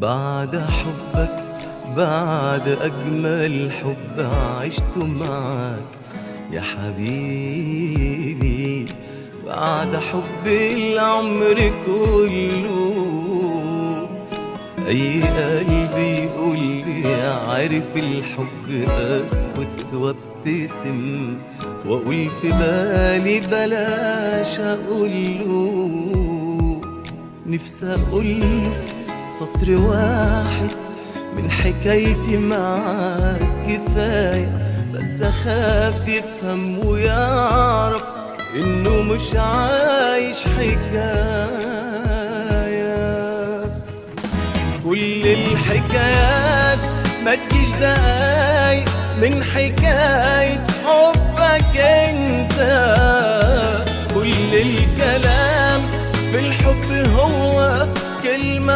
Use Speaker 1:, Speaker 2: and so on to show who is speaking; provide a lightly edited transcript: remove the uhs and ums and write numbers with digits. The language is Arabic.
Speaker 1: بعد حبك، بعد أجمل حب عشته معك يا حبيبي، بعد حب العمر كله. أي قلبي يقولي عارف الحب، أسكت وابتسم وأقول في بالي بلاش أقوله. نفسي أقول سطر واحد من حكايتي معاك كفاية، بس أخاف يفهم ويعرف إنه مش عايش حكاية. كل الحكايات ما تجيش دقايق من حكاية حبك انت. كل الكلام في الحب هو كلمة